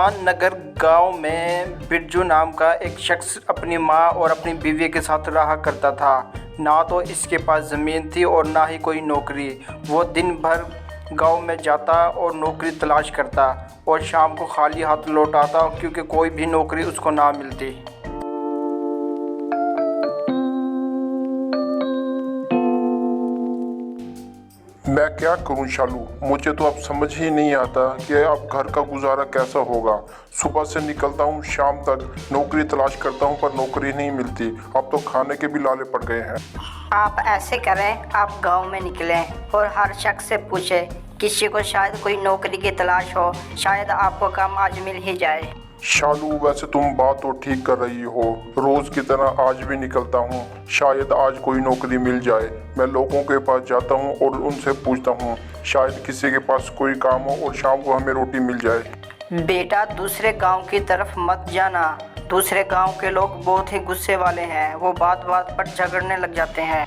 सुल्तान नगर गांव में बिरजू नाम का एक शख्स अपनी मां और अपनी बीवी के साथ रहा करता था। ना तो इसके पास ज़मीन थी और ना ही कोई नौकरी। वो दिन भर गांव में जाता और नौकरी तलाश करता और शाम को खाली हाथ लौट आता क्योंकि कोई भी नौकरी उसको ना मिलती। मैं क्या करूं शालू, मुझे तो अब समझ ही नहीं आता कि अब घर का गुजारा कैसा होगा। सुबह से निकलता हूं, शाम तक नौकरी तलाश करता हूं पर नौकरी नहीं मिलती। अब तो खाने के भी लाले पड़ गए हैं। आप ऐसे करें, आप गांव में निकलें और हर शख्स से पूछें, किसी को शायद कोई नौकरी की तलाश हो, शायद आपको काम आज मिल ही जाए। शालू, वैसे तुम बात तो ठीक कर रही हो। रोज की तरह आज भी निकलता हूँ, शायद आज कोई नौकरी मिल जाए। मैं लोगों के पास जाता हूँ और उनसे पूछता हूँ, शायद किसी के पास कोई काम हो और शाम को हमें रोटी मिल जाए। बेटा, दूसरे गांव की तरफ मत जाना। दूसरे गांव के लोग बहुत ही गुस्से वाले हैं, वो बात बात पर झगड़ने लग जाते हैं।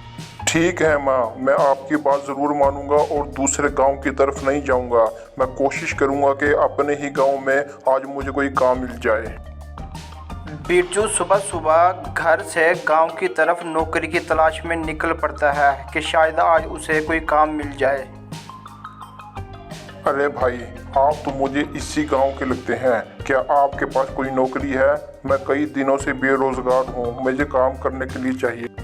ठीक है माँ, मैं आपकी बात ज़रूर मानूंगा और दूसरे गांव की तरफ नहीं जाऊंगा। मैं कोशिश करूंगा कि अपने ही गांव में आज मुझे कोई काम मिल जाए। बिरजू सुबह सुबह घर से गांव की तरफ नौकरी की तलाश में निकल पड़ता है कि शायद आज उसे कोई काम मिल जाए। अरे भाई, आप तो मुझे इसी गांव के लगते हैं। क्या आपके पास कोई नौकरी है? मैं कई दिनों से बेरोजगार हूँ, मुझे काम करने के लिए चाहिए।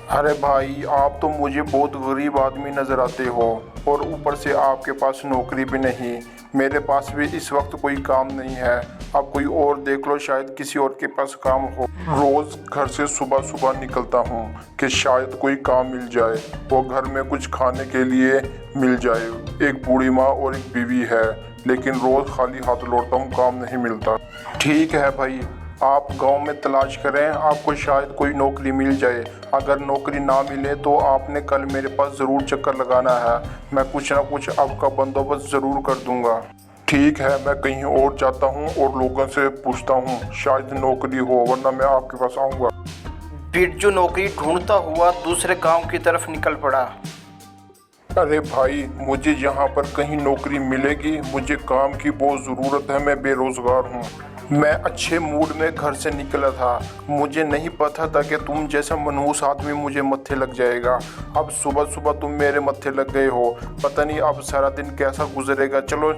अरे भाई, आप तो मुझे बहुत गरीब आदमी नज़र आते हो और ऊपर से आपके पास नौकरी भी नहीं। मेरे पास भी इस वक्त कोई काम नहीं है। अब कोई और देख लो, शायद किसी और के पास काम हो। रोज़ घर से सुबह सुबह निकलता हूँ कि शायद कोई काम मिल जाए, वो घर में कुछ खाने के लिए मिल जाए। एक बूढ़ी माँ और एक बीवी है, लेकिन रोज़ खाली हाथ लौटता हूँ, काम नहीं मिलता। ठीक है भाई, आप गांव में तलाश करें, आपको शायद कोई नौकरी मिल जाए। अगर नौकरी ना मिले तो आपने कल मेरे पास ज़रूर चक्कर लगाना है। मैं कुछ ना कुछ आपका बंदोबस्त ज़रूर कर दूंगा। ठीक है, मैं कहीं और जाता हूं और लोगों से पूछता हूं, शायद नौकरी हो, वरना मैं आपके पास आऊँगा। बिरजू नौकरी ढूंढता हुआ दूसरे गांव की तरफ निकल पड़ा। अरे भाई, मुझे यहाँ पर कहीं नौकरी मिलेगी। मुझे काम की बहुत ज़रूरत है, मैं बेरोज़गार हूँ। मैं अच्छे मूड में घर से निकला था। मुझे नहीं पता था कि तुम जैसा मनहूस आदमी मुझे मत्थे लग जाएगा। अब सुबह सुबह तुम मेरे मत्थे लग गए हो, पता नहीं अब सारा दिन कैसा गुजरेगा। चलो।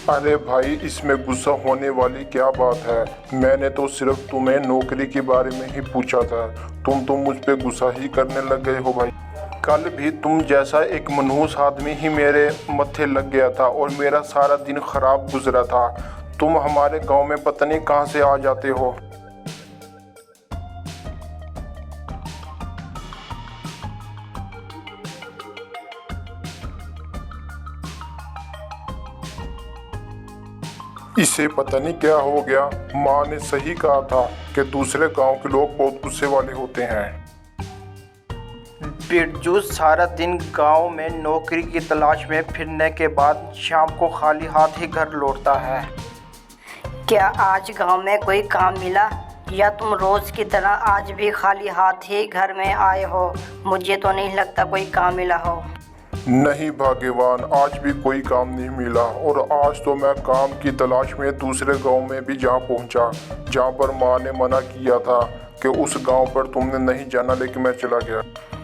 अरे भाई, इसमें गुस्सा होने वाली क्या बात है? मैंने तो सिर्फ तुम्हें नौकरी के बारे में ही पूछा था, तुम तो मुझ पर गुस्सा ही करने लग गए हो भाई। कल भी तुम जैसा एक मनहूस आदमी ही मेरे मत्थे लग गया था और मेरा सारा दिन खराब गुजरा था। तुम हमारे गांव में पता नहीं कहां से आ जाते हो। इसे पता नहीं क्या हो गया। माँ ने सही कहा था कि दूसरे गांव के लोग बहुत गुस्से वाले होते हैं। बिरजू सारा दिन गांव में नौकरी की तलाश में फिरने के बाद शाम को खाली हाथ ही घर लौटता है। क्या आज गांव में कोई काम मिला, या तुम रोज की तरह आज भी खाली हाथ ही घर में आए हो? मुझे तो नहीं लगता कोई काम मिला हो। नहीं भाग्यवान, आज भी कोई काम नहीं मिला और आज तो मैं काम की तलाश में दूसरे गांव में भी जा पहुंचा, जहां पर माँ ने मना किया था कि उस गांव पर तुमने नहीं जाना, लेकिन मैं चला गया।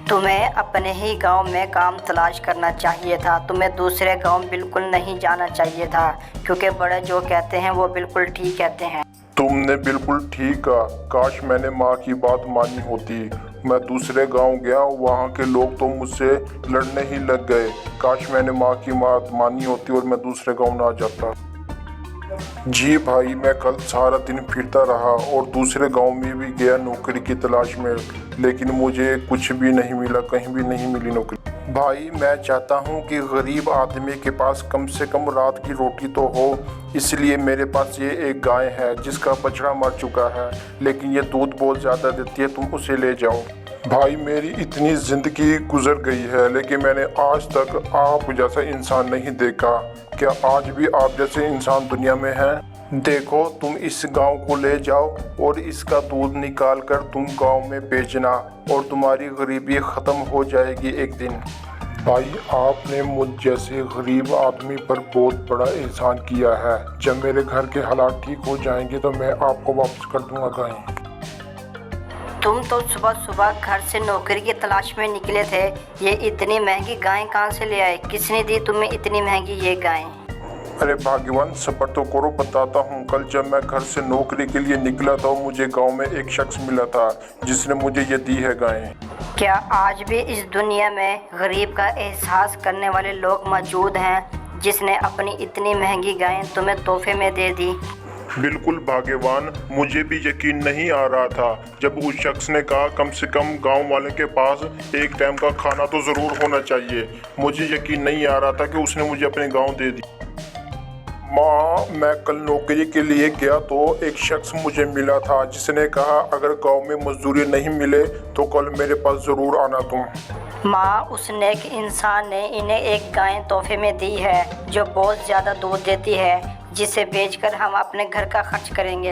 तुम्हें अपने ही गांव में काम तलाश करना चाहिए था। तुम्हें दूसरे गांव बिल्कुल नहीं जाना चाहिए था, क्योंकि बड़े जो कहते हैं वो बिल्कुल ठीक कहते हैं। तुमने बिल्कुल ठीक कहा। काश मैंने माँ की बात मानी होती। मैं दूसरे गांव गया, वहाँ के लोग तो मुझसे लड़ने ही लग गए। काश मैंने माँ की बात मानी होती और मैं दूसरे गांव ना जाता। जी भाई, मैं कल सारा दिन फिरता रहा और दूसरे गांव में भी गया नौकरी की तलाश में, लेकिन मुझे कुछ भी नहीं मिला, कहीं भी नहीं मिली नौकरी। भाई, मैं चाहता हूं कि गरीब आदमी के पास कम से कम रात की रोटी तो हो, इसलिए मेरे पास ये एक गाय है जिसका बछड़ा मर चुका है, लेकिन ये दूध बहुत ज़्यादा देती है, तुम उसे ले जाओ। भाई, मेरी इतनी ज़िंदगी गुजर गई है, लेकिन मैंने आज तक आप जैसा इंसान नहीं देखा। क्या आज भी आप जैसे इंसान दुनिया में हैं? देखो, तुम इस गांव को ले जाओ और इसका दूध निकाल कर तुम गांव में बेचना और तुम्हारी गरीबी ख़त्म हो जाएगी एक दिन। भाई आपने मुझ जैसे गरीब आदमी पर बहुत बड़ा एहसान किया है। जब मेरे घर के हालात ठीक हो जाएंगे तो मैं आपको वापस कर दूंगा गायें। तुम तो सुबह सुबह घर से नौकरी की तलाश में निकले थे, ये इतनी महंगी गायें कहाँ से ले आए? किसने दी तुम्हें इतनी महंगी ये गायें? अरे भाग्यवान, सबर तो करो, बताता हूँ। कल जब मैं घर से नौकरी के लिए निकला था, मुझे गांव में एक शख्स मिला था जिसने मुझे ये दी है गायें। क्या आज भी इस दुनिया में गरीब का एहसास करने वाले लोग मौजूद हैं जिसने अपनी इतनी महंगी गायें तुम्हें तोहफे में दे दी? बिल्कुल भाग्यवान, मुझे भी यकीन नहीं आ रहा था जब उस शख्स ने कहा कम से कम गांव वाले के पास एक टाइम का खाना तो ज़रूर होना चाहिए। मुझे यकीन नहीं आ रहा था कि उसने मुझे अपने गांव दे दी। माँ, मैं कल नौकरी के लिए गया तो एक शख्स मुझे मिला था जिसने कहा अगर गांव में मजदूरी नहीं मिले तो कल मेरे पास ज़रूर आना तुम। माँ, उस नेक इंसान ने इन्हें एक गाय तोहफे में दी है जो बहुत ज़्यादा दूध देती है, जिसे बेचकर हम अपने घर का खर्च करेंगे।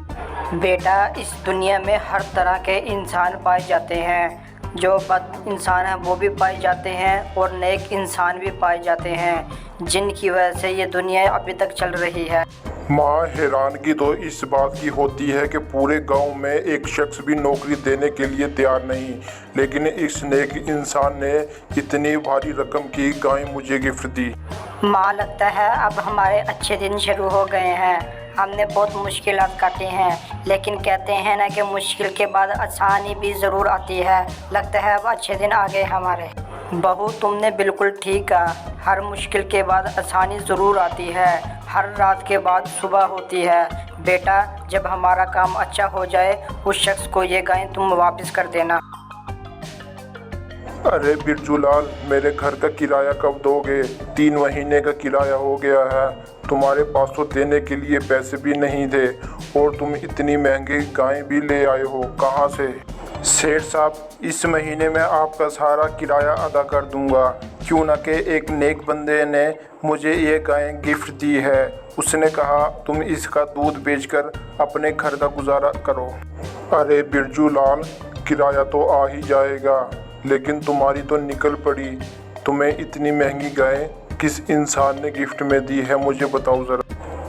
बेटा, इस दुनिया में हर तरह के इंसान पाए जाते हैं। जो बद इंसान हैं वो भी पाए जाते हैं और नेक इंसान भी पाए जाते हैं, जिनकी वजह से ये दुनिया अभी तक चल रही है। माँ, हैरानगी तो इस बात की होती है कि पूरे गांव में एक शख्स भी नौकरी देने के लिए तैयार नहीं, लेकिन इस नेक इंसान ने इतनी भारी रकम की गाय मुझे गिफ्ट दी। माँ, लगता है अब हमारे अच्छे दिन शुरू हो गए हैं। हमने बहुत मुश्किलात काटी हैं, लेकिन कहते हैं ना कि मुश्किल के बाद आसानी भी ज़रूर आती है। लगता है अब अच्छे दिन आ गए हमारे। बहू, तुमने बिल्कुल ठीक कहा, हर मुश्किल के बाद आसानी ज़रूर आती है, हर रात के बाद सुबह होती है। बेटा, जब हमारा काम अच्छा हो जाए उस शख्स को ये गाय तुम वापस कर देना। अरे बिरजू लाल, मेरे घर का किराया कब दोगे? 3 महीने का किराया हो गया है। तुम्हारे पास तो देने के लिए पैसे भी नहीं थे और तुम इतनी महंगी गायें भी ले आए हो, कहाँ से? सेठ साहब, इस महीने में आपका सारा किराया अदा कर दूंगा। क्यों ना कि एक नेक बंदे ने मुझे ये गायें गिफ्ट दी है। उसने कहा तुम इसका दूध बेचकर अपने घर का गुजारा करो। अरे बिरजू लाल, किराया तो आ ही जाएगा, लेकिन तुम्हारी तो निकल पड़ी। तुम्हें इतनी महंगी गाय किस इंसान ने गिफ्ट में दी है, मुझे बताओ ज़रा।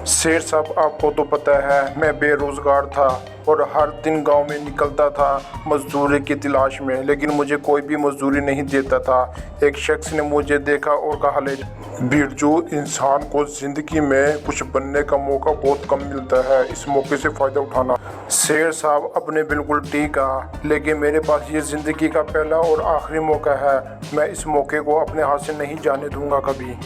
सेठ साहब, आपको तो पता है मैं बेरोज़गार था और हर दिन गांव में निकलता था मजदूरी की तलाश में, लेकिन मुझे कोई भी मजदूरी नहीं देता था। एक शख्स ने मुझे देखा और कहा ले बिरजू, इंसान को ज़िंदगी में कुछ बनने का मौका बहुत कम मिलता है, इस मौके से फ़ायदा उठाना। शेर साहब, आपने बिल्कुल ठीक कहा, लेकिन मेरे पास ये ज़िंदगी का पहला और आखिरी मौका है। मैं इस मौके को अपने हाथ से नहीं जाने दूंगा कभी।